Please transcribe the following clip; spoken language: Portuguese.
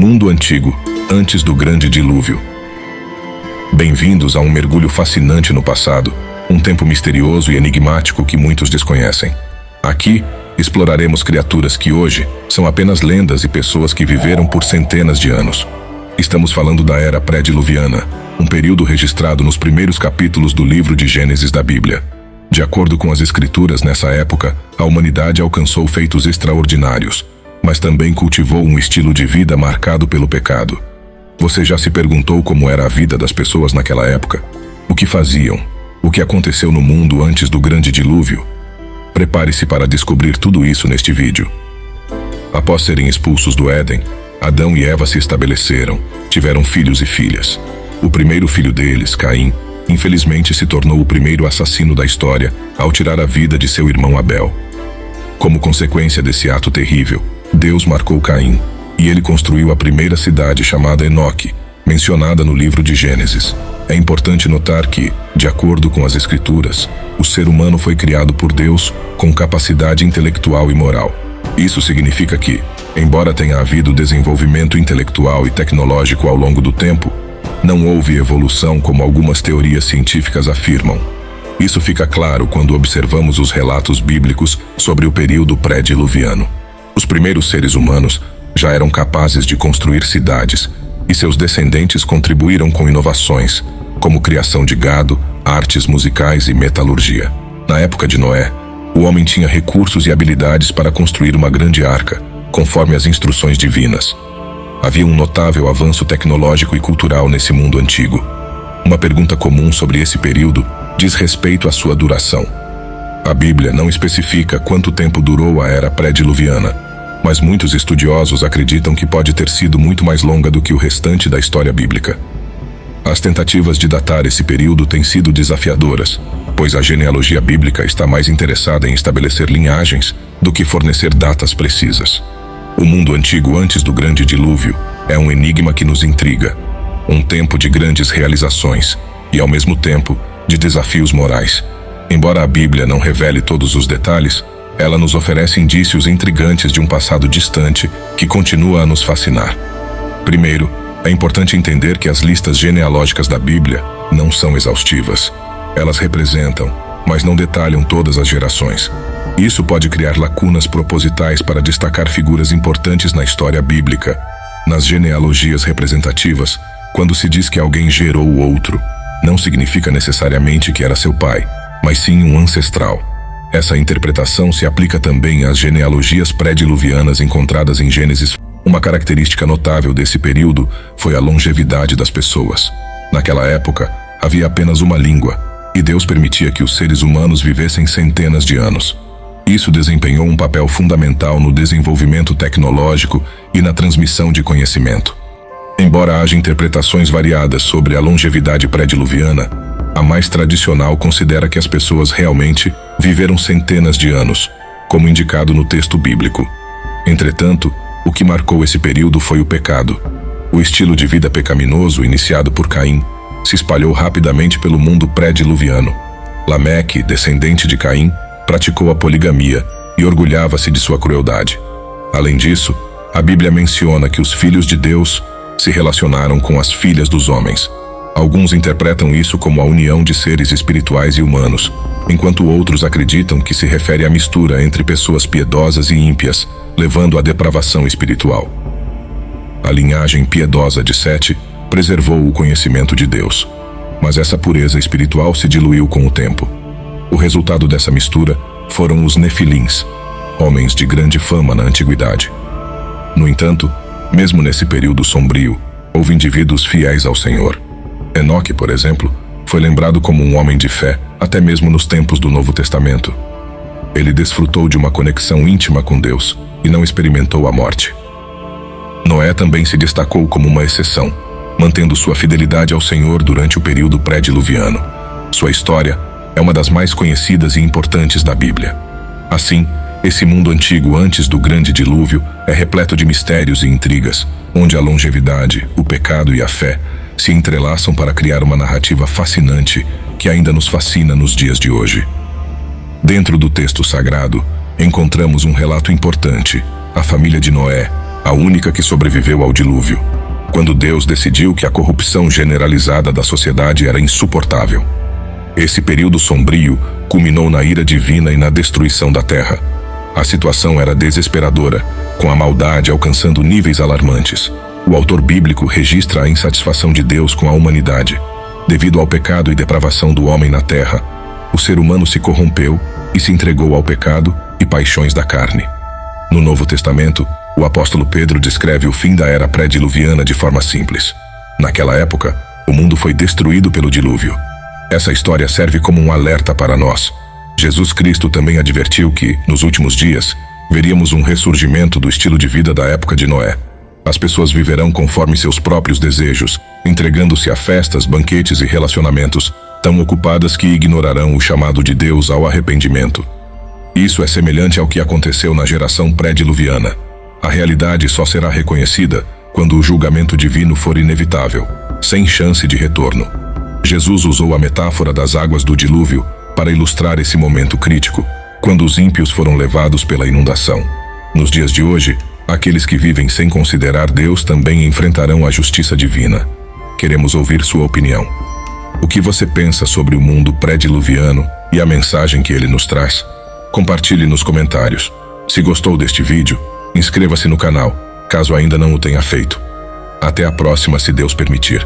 Mundo antigo, antes do grande dilúvio. Bem-vindos a um mergulho fascinante no passado, um tempo misterioso e enigmático que muitos desconhecem. Aqui, exploraremos criaturas que hoje são apenas lendas e pessoas que viveram por centenas de anos. Estamos falando da Era Pré-Diluviana, um período registrado nos primeiros capítulos do livro de Gênesis da Bíblia. De acordo com as escrituras, nessa época, a humanidade alcançou feitos extraordinários, mas também cultivou um estilo de vida marcado pelo pecado. Você já se perguntou como era a vida das pessoas naquela época? O que faziam? O que aconteceu no mundo antes do grande dilúvio? Prepare-se para descobrir tudo isso neste vídeo. Após serem expulsos do Éden, Adão e Eva se estabeleceram, tiveram filhos e filhas. O primeiro filho deles, Caim, infelizmente se tornou o primeiro assassino da história ao tirar a vida de seu irmão Abel. Como consequência desse ato terrível, Deus marcou Caim, e ele construiu a primeira cidade chamada Enoque, mencionada no livro de Gênesis. É importante notar que, de acordo com as Escrituras, o ser humano foi criado por Deus com capacidade intelectual e moral. Isso significa que, embora tenha havido desenvolvimento intelectual e tecnológico ao longo do tempo, não houve evolução como algumas teorias científicas afirmam. Isso fica claro quando observamos os relatos bíblicos sobre o período pré-diluviano. Os primeiros seres humanos já eram capazes de construir cidades, e seus descendentes contribuíram com inovações, como criação de gado, artes musicais e metalurgia. Na época de Noé, o homem tinha recursos e habilidades para construir uma grande arca, conforme as instruções divinas. Havia um notável avanço tecnológico e cultural nesse mundo antigo. Uma pergunta comum sobre esse período diz respeito à sua duração. A Bíblia não especifica quanto tempo durou a Era Pré-Diluviana, mas muitos estudiosos acreditam que pode ter sido muito mais longa do que o restante da história bíblica. As tentativas de datar esse período têm sido desafiadoras, pois a genealogia bíblica está mais interessada em estabelecer linhagens do que fornecer datas precisas. O mundo antigo antes do grande dilúvio é um enigma que nos intriga, um tempo de grandes realizações e, ao mesmo tempo, de desafios morais. Embora a Bíblia não revele todos os detalhes, ela nos oferece indícios intrigantes de um passado distante que continua a nos fascinar. Primeiro, é importante entender que as listas genealógicas da Bíblia não são exaustivas. Elas representam, mas não detalham todas as gerações. Isso pode criar lacunas propositais para destacar figuras importantes na história bíblica. Nas genealogias representativas, quando se diz que alguém gerou o outro, não significa necessariamente que era seu pai, mas sim um ancestral. Essa interpretação se aplica também às genealogias pré-diluvianas encontradas em Gênesis. Uma característica notável desse período foi a longevidade das pessoas. Naquela época, havia apenas uma língua, e Deus permitia que os seres humanos vivessem centenas de anos. Isso desempenhou um papel fundamental no desenvolvimento tecnológico e na transmissão de conhecimento. Embora haja interpretações variadas sobre a longevidade pré-diluviana, a mais tradicional considera que as pessoas realmente viveram centenas de anos, como indicado no texto bíblico. Entretanto, o que marcou esse período foi o pecado. O estilo de vida pecaminoso iniciado por Caim se espalhou rapidamente pelo mundo pré-diluviano. Lameque, descendente de Caim, praticou a poligamia e orgulhava-se de sua crueldade. Além disso, a Bíblia menciona que os filhos de Deus se relacionaram com as filhas dos homens. Alguns interpretam isso como a união de seres espirituais e humanos, enquanto outros acreditam que se refere à mistura entre pessoas piedosas e ímpias, levando à depravação espiritual. A linhagem piedosa de Sete preservou o conhecimento de Deus, mas essa pureza espiritual se diluiu com o tempo. O resultado dessa mistura foram os Nefilins, homens de grande fama na antiguidade. No entanto, mesmo nesse período sombrio, houve indivíduos fiéis ao Senhor. Enoque, por exemplo, foi lembrado como um homem de fé, até mesmo nos tempos do Novo Testamento. Ele desfrutou de uma conexão íntima com Deus e não experimentou a morte. Noé também se destacou como uma exceção, mantendo sua fidelidade ao Senhor durante o período pré-diluviano. Sua história é uma das mais conhecidas e importantes da Bíblia. Assim, esse mundo antigo antes do grande dilúvio é repleto de mistérios e intrigas, onde a longevidade, o pecado e a fé se entrelaçam para criar uma narrativa fascinante que ainda nos fascina nos dias de hoje. Dentro do texto sagrado, encontramos um relato importante, a família de Noé, a única que sobreviveu ao dilúvio, quando Deus decidiu que a corrupção generalizada da sociedade era insuportável. Esse período sombrio culminou na ira divina e na destruição da terra. A situação era desesperadora, com a maldade alcançando níveis alarmantes. O autor bíblico registra a insatisfação de Deus com a humanidade. Devido ao pecado e depravação do homem na terra, o ser humano se corrompeu e se entregou ao pecado e paixões da carne. No Novo Testamento, o apóstolo Pedro descreve o fim da era pré-diluviana de forma simples. Naquela época, o mundo foi destruído pelo dilúvio. Essa história serve como um alerta para nós. Jesus Cristo também advertiu que, nos últimos dias, veríamos um ressurgimento do estilo de vida da época de Noé. As pessoas viverão conforme seus próprios desejos, entregando-se a festas, banquetes e relacionamentos, tão ocupadas que ignorarão o chamado de Deus ao arrependimento. Isso é semelhante ao que aconteceu na geração pré-diluviana. A realidade só será reconhecida quando o julgamento divino for inevitável, sem chance de retorno. Jesus usou a metáfora das águas do dilúvio para ilustrar esse momento crítico, quando os ímpios foram levados pela inundação. Nos dias de hoje, aqueles que vivem sem considerar Deus também enfrentarão a justiça divina. Queremos ouvir sua opinião. O que você pensa sobre o mundo pré-diluviano e a mensagem que ele nos traz? Compartilhe nos comentários. Se gostou deste vídeo, inscreva-se no canal, caso ainda não o tenha feito. Até a próxima, se Deus permitir.